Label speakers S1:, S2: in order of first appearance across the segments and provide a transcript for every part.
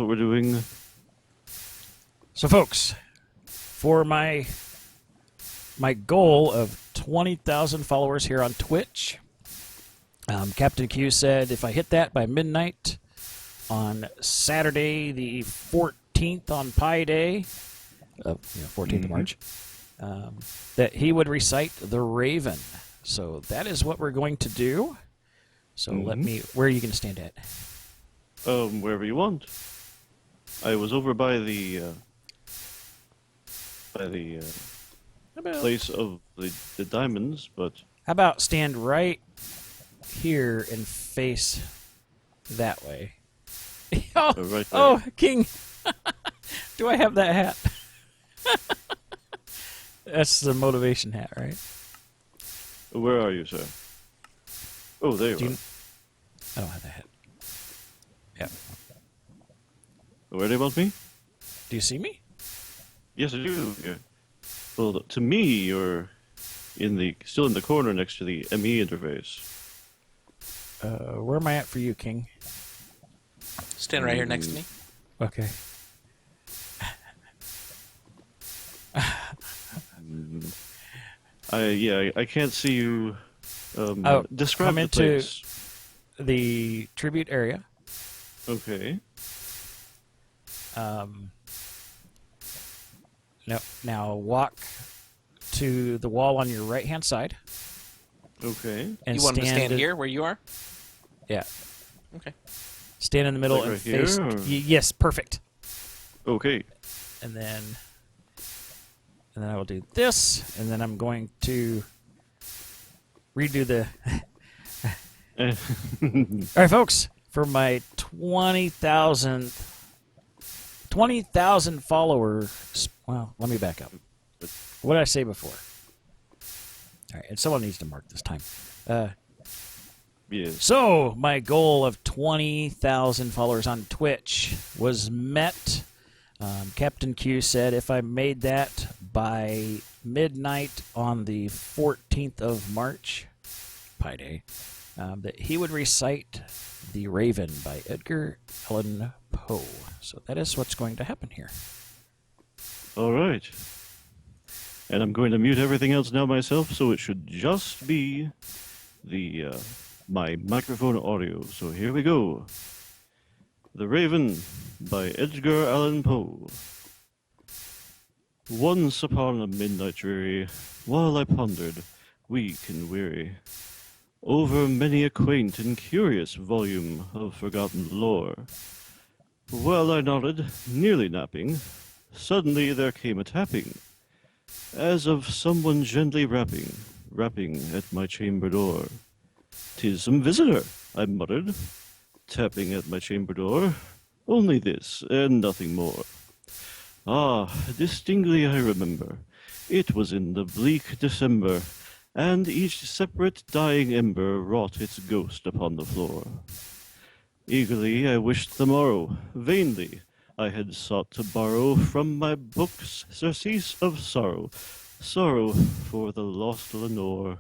S1: what we're doing.
S2: So, folks, for my goal of 20,000 followers here on Twitch, Captain Q said if I hit that by midnight on Saturday the 14th on Pi Day, 14th of March, that he would recite the Raven. So that is what we're going to do. So where are you going to stand at?
S1: Wherever you want. I was over by the place of the diamonds, but...
S2: How about stand right here and face that way? Oh,
S1: right there.
S2: oh, King! Do I have that hat? That's the motivation hat, right?
S1: Where are you, sir? Oh, there you are.
S2: I don't have that hat. Yeah.
S1: Where do you want me?
S2: Do you see me?
S1: Yes, I do. Yeah. Well, to me, you're still in the corner next to the ME interface.
S2: Where am I at for you, King?
S3: Stand right here next to me.
S2: Okay.
S1: I can't see you. Describe
S2: come
S1: the
S2: into
S1: place.
S2: the tribute area.
S1: Okay.
S2: Now walk to the wall on your right-hand side.
S1: Okay.
S2: And
S3: You want him to stand here, where you are?
S2: Yeah.
S3: Okay.
S2: Stand in the middle
S1: Like
S2: and
S1: right here,
S2: face.
S1: or-
S2: Yes, perfect.
S1: Okay.
S2: And then I will do this, and then I'm going to redo the... All right, folks, for my 20,000 followers... Well, let me back up. What did I say before? All right, and someone needs to mark this time.
S1: Yes.
S2: So, my goal of 20,000 followers on Twitch was met. Captain Q said if I made that by midnight on the 14th of March, Pi Day, that he would recite The Raven by Edgar Allan Poe. So that is what's going to happen here.
S1: All right. And I'm going to mute everything else now myself, so it should just be my microphone audio. So here we go. The Raven by Edgar Allan Poe. Once upon a midnight dreary, while I pondered, weak and weary, over many a quaint and curious volume of forgotten lore, while I nodded, nearly napping, suddenly there came a tapping, as of someone gently rapping at my chamber door. "'Tis some visitor," I muttered, tapping at my chamber door. "Only this, and nothing more." Ah, distinctly I remember. It was in the bleak December, and each separate dying ember wrought its ghost upon the floor. Eagerly I wished the morrow. Vainly I had sought to borrow from my books surcease of sorrow, sorrow for the lost Lenore,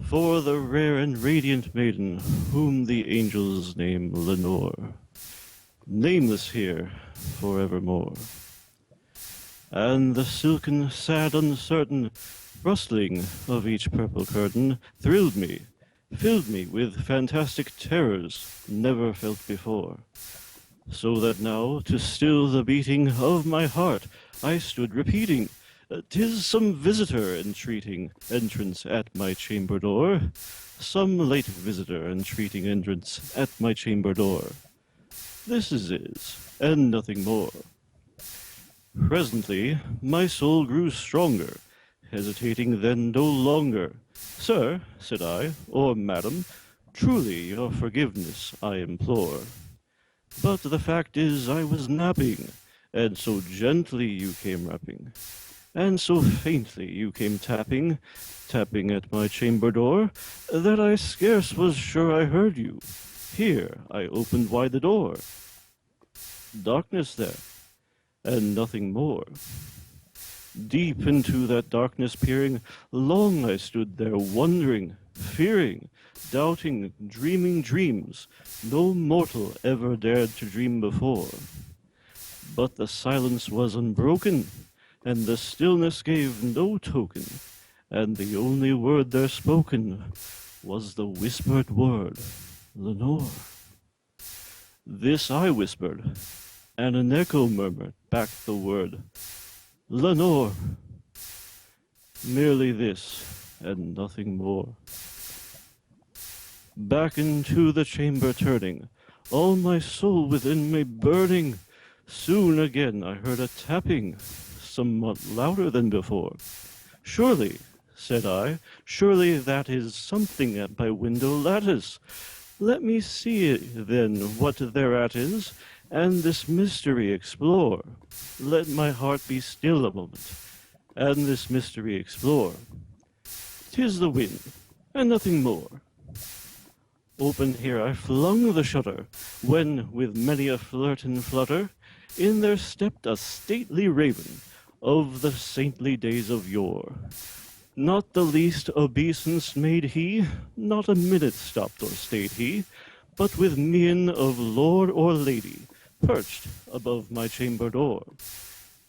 S1: for the rare and radiant maiden whom the angels name Lenore, nameless here forevermore. And the silken, sad, uncertain rustling of each purple curtain thrilled me, filled me with fantastic terrors never felt before, so that now, to still the beating of my heart, I stood repeating, "'Tis some visitor entreating entrance at my chamber door, some late visitor entreating entrance at my chamber door. This is it, and nothing more." Presently my soul grew stronger, hesitating then no longer. "Sir," said I, "or madam, truly your forgiveness I implore. But the fact is I was napping, and so gently you came rapping, and so faintly you came tapping at my chamber door, that I scarce was sure I heard you. Here I opened wide the door. Darkness there, and nothing more. Deep into that darkness peering, long I stood there wondering, fearing, doubting, dreaming dreams no mortal ever dared to dream before. But the silence was unbroken, and the stillness gave no token, and the only word there spoken was the whispered word, Lenore. This I whispered, and an echo murmured back the word, Lenore. Merely this, and nothing more. Back into the chamber turning, all my soul within me burning, soon again I heard a tapping, somewhat louder than before. Surely, said I, surely that is something at my window lattice. Let me see then what thereat is, and this mystery explore. Let my heart be still a moment, and this mystery explore. 'Tis the wind, and nothing more. Open here I flung the shutter, when, with many a flirt and flutter, in there stepped a stately raven of the saintly days of yore. Not the least obeisance made he, not a minute stopped or stayed he, but with mien of lord or lady, perched above my chamber door,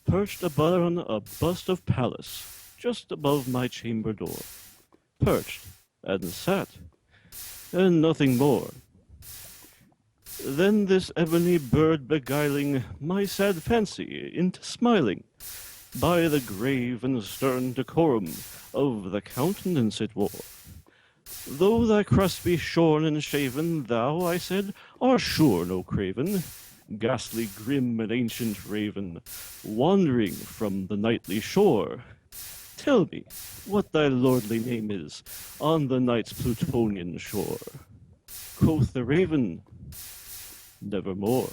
S1: perched upon a bust of Pallas, just above my chamber door, perched and sat, and nothing more. Then this ebony bird beguiling my sad fancy into smiling, by the grave and stern decorum of the countenance it wore. Though thy crust be shorn and shaven, thou, I said, art sure no craven, ghastly grim and ancient raven, wandering from the nightly shore. Tell me what thy lordly name is on the night's Plutonian shore. Quoth the raven, nevermore.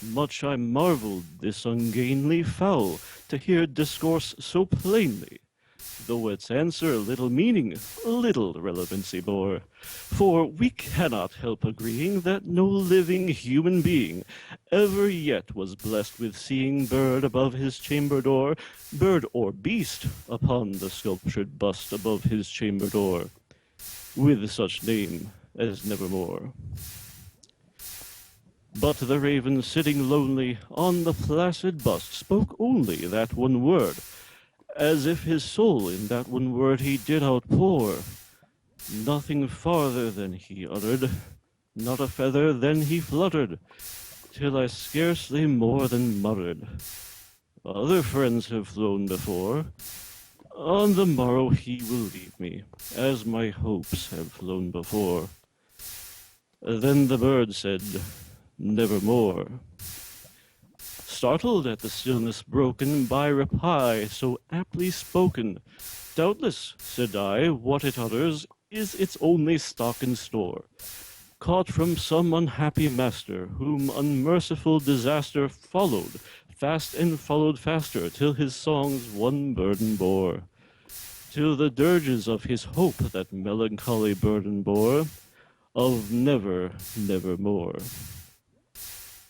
S1: Much I marveled this ungainly fowl to hear discourse so plainly, though its answer little meaning, little relevancy bore. For we cannot help agreeing that no living human being ever yet was blessed with seeing bird above his chamber door, bird or beast upon the sculptured bust above his chamber door, with such name as nevermore. But the raven sitting lonely on the placid bust spoke only that one word, as if his soul in that one word he did outpour. Nothing farther than he uttered, not a feather then he fluttered, till I scarcely more than muttered, other friends have flown before, on the morrow he will leave me, as my hopes have flown before. Then the bird said, nevermore. Startled at the stillness broken by reply so aptly spoken, doubtless, said I, what it utters is its only stock and store, caught from some unhappy master, whom unmerciful disaster followed fast and followed faster, till his songs one burden bore, till the dirges of his hope that melancholy burden bore, of never, nevermore.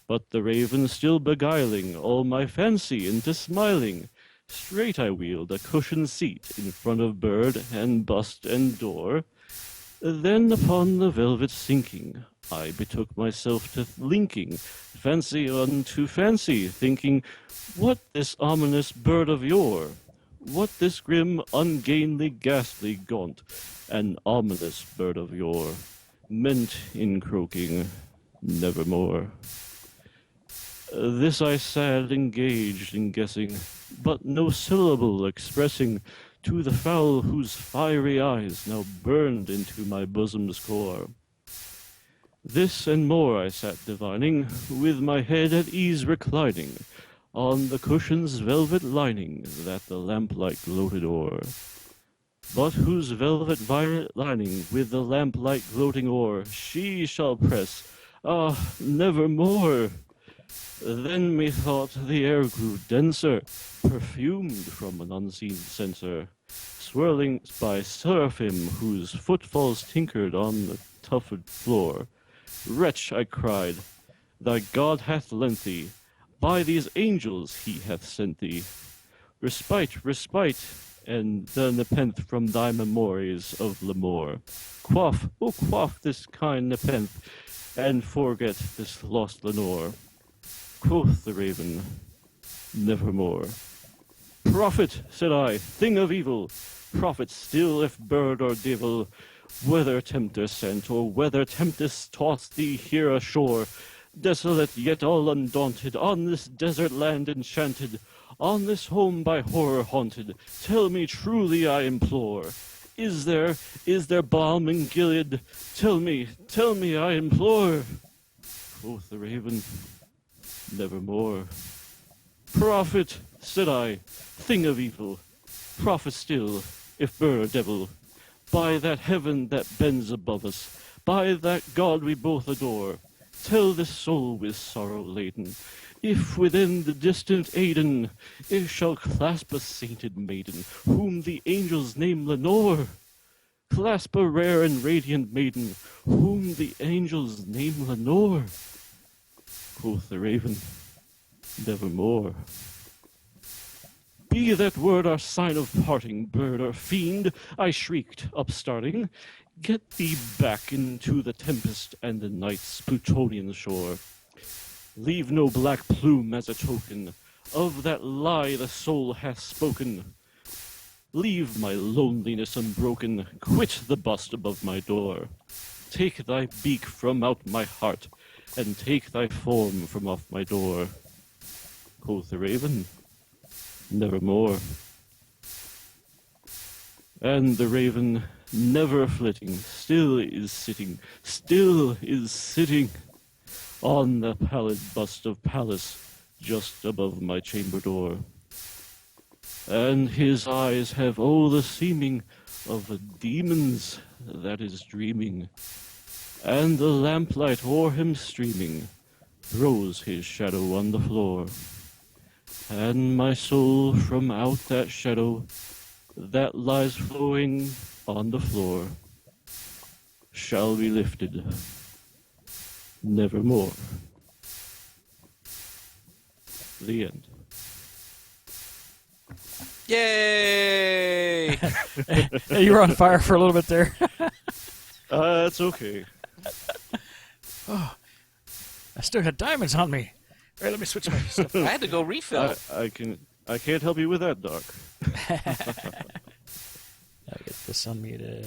S1: But the raven still beguiling all my fancy into smiling, straight I wheeled a cushioned seat in front of bird and bust and door. Then upon the velvet sinking, I betook myself to linking fancy unto fancy, thinking, what this ominous bird of yore, what this grim, ungainly, ghastly, gaunt, and ominous bird of yore meant in croaking nevermore. This I sat engaged in guessing, but no syllable expressing to the fowl whose fiery eyes now burned into my bosom's core. This and more I sat divining, with my head at ease reclining, on the cushion's velvet lining that the lamplight gloated o'er, but whose velvet violet lining with the lamplight gloating o'er she shall press, ah, nevermore. Then methought the air grew denser, perfumed from an unseen censer, swirling by seraphim whose footfalls tinkered on the tufted floor. Wretch, I cried, thy God hath lent thee, by these angels he hath sent thee, respite, respite, and the nepenthe from thy memories of Lemore. Quaff, oh quaff this kind nepenthe, and forget this lost Lenore. Quoth the raven, nevermore. Prophet, said I, thing of evil, prophet still if bird or devil, whether tempter sent or whether tempest tossed thee here ashore, desolate yet all undaunted, on this desert land enchanted, on this home by horror haunted, tell me truly I implore, is there balm in Gilead? Tell me, I implore. Quoth the raven, nevermore. Prophet, said I, thing of evil, prophet still, if bird or devil, by that heaven that bends above us, by that God we both adore, tell this soul with sorrow laden, if within the distant Aidenn it shall clasp a sainted maiden, whom the angels name Lenore, clasp a rare and radiant maiden, whom the angels name Lenore. Quoth the raven, nevermore. Be that word our sign of parting, bird or fiend, I shrieked, upstarting. Get thee back into the tempest and the night's Plutonian shore. Leave no black plume as a token of that lie the soul hath spoken. Leave my loneliness unbroken, quit the bust above my door. Take thy beak from out my heart, and take thy form from off my door. Quoth the raven, nevermore. And the raven, never flitting, still is sitting on the pallid bust of Pallas, just above my chamber door. And his eyes have the seeming of a demon's that is dreaming, and the lamplight o'er him streaming throws his shadow on the floor. And my soul from out that shadow that lies flowing on the floor shall be lifted nevermore. The end.
S3: Yay!
S2: Hey, you were on fire for a little bit there.
S1: It's okay.
S2: I still got diamonds on me. All right, let me switch my stuff.
S3: I had to go refill.
S1: I can't help you with that, Doc.
S2: I get this unmuted.